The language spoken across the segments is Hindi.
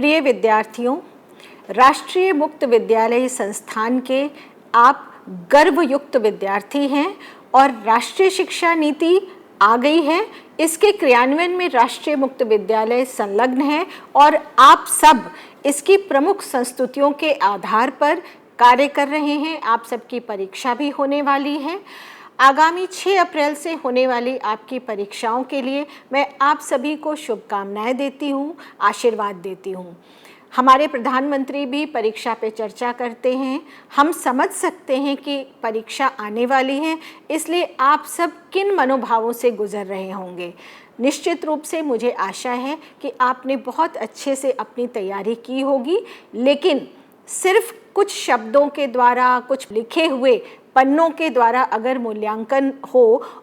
प्रिय विद्यार्थियों, राष्ट्रीय मुक्त विद्यालय संस्थान के आप गर्वयुक्त विद्यार्थी हैं और राष्ट्रीय शिक्षा नीति आ गई है। इसके क्रियान्वयन में राष्ट्रीय मुक्त विद्यालय संलग्न है और आप सब इसकी प्रमुख संस्तुतियों के आधार पर कार्य कर रहे हैं। आप सबकी परीक्षा भी होने वाली है। आगामी 6 अप्रैल से होने वाली आपकी परीक्षाओं के लिए मैं आप सभी को शुभकामनाएं देती हूँ, आशीर्वाद देती हूँ। हमारे प्रधानमंत्री भी परीक्षा पे चर्चा करते हैं। हम समझ सकते हैं कि परीक्षा आने वाली है, इसलिए आप सब किन मनोभावों से गुजर रहे होंगे। निश्चित रूप से मुझे आशा है कि आपने बहुत अच्छे से अपनी तैयारी की होगी, लेकिन सिर्फ कुछ शब्दों के द्वारा, कुछ लिखे हुए पन्नों के द्वारा अगर मूल्यांकन हो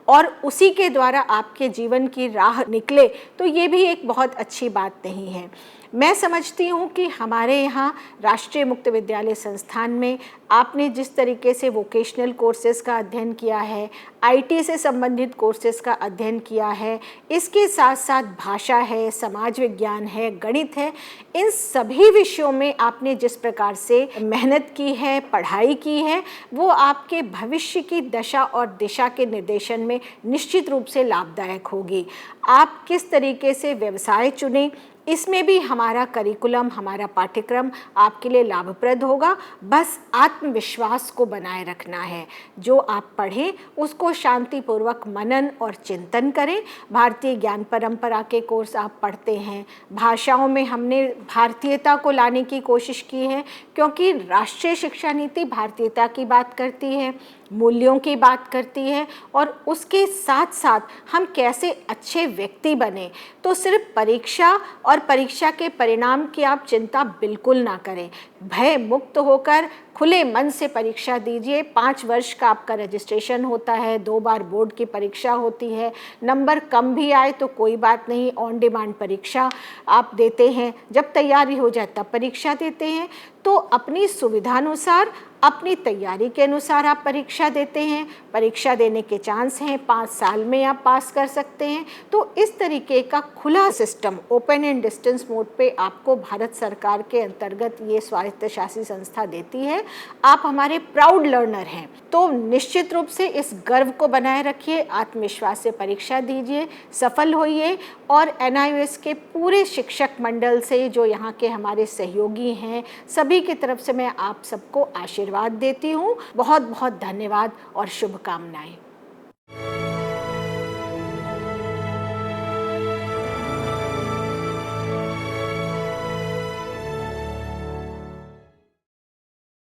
और उसी के द्वारा आपके जीवन की राह निकले तो ये भी एक बहुत अच्छी बात नहीं है। मैं समझती हूँ कि हमारे यहाँ राष्ट्रीय मुक्त विद्यालय संस्थान में आपने जिस तरीके से वोकेशनल कोर्सेज़ का अध्ययन किया है, आईटी से संबंधित कोर्सेज़ का अध्ययन किया है, इसके साथ साथ भाषा है, समाज विज्ञान है, गणित है, इन सभी विषयों में आपने जिस प्रकार से मेहनत की है, पढ़ाई की है, वो आपके भविष्य की दशा और दिशा के निर्देशन में निश्चित रूप से लाभदायक होगी। आप किस तरीके से व्यवसाय चुनें, इसमें भी हमारा करिकुलम, हमारा पाठ्यक्रम आपके लिए लाभप्रद होगा। बस आत्मविश्वास को बनाए रखना है। जो आप पढ़ें उसको शांतिपूर्वक मनन और चिंतन करें। भारतीय ज्ञान परंपरा के कोर्स आप पढ़ते हैं, भाषाओं में हमने भारतीयता को लाने की कोशिश की है, क्योंकि राष्ट्रीय शिक्षा नीति भारतीयता की बात करती है, मूल्यों की बात करती है और उसके साथ साथ हम कैसे अच्छे व्यक्ति बने। तो सिर्फ परीक्षा और परीक्षा के परिणाम की आप चिंता बिल्कुल ना करें। भय मुक्त होकर खुले मन से परीक्षा दीजिए। 5 वर्ष का आपका रजिस्ट्रेशन होता है, 2 बार बोर्ड की परीक्षा होती है। नंबर कम भी आए तो कोई बात नहीं, ऑन डिमांड परीक्षा आप देते हैं। जब तैयारी हो जाए तब परीक्षा देते हैं। तो अपनी सुविधानुसार, अपनी तैयारी के अनुसार आप परीक्षा देते हैं। परीक्षा देने के चांस हैं, 5 साल में आप पास कर सकते हैं। तो इस तरीके का खुला system open and distance mode पे आपको भारत सरकार के अंतर्गत ये स्वायत्तशासी संस्था देती है। आप हमारे प्राउड लर्नर हैं, तो निश्चित रूप से इस गर्व को बनाए रखिए, आत्मविश्वास से परीक्षा दीजिए, सफल होइए। और NIOS के पूरे शिक्षक मंडल से, जो यहाँ के हमारे सहयोगी हैं, सभी की तरफ से मैं आप सबको आशीर्वाद देती हूँ। बहुत बहुत धन्यवाद और शुभकामनाएं।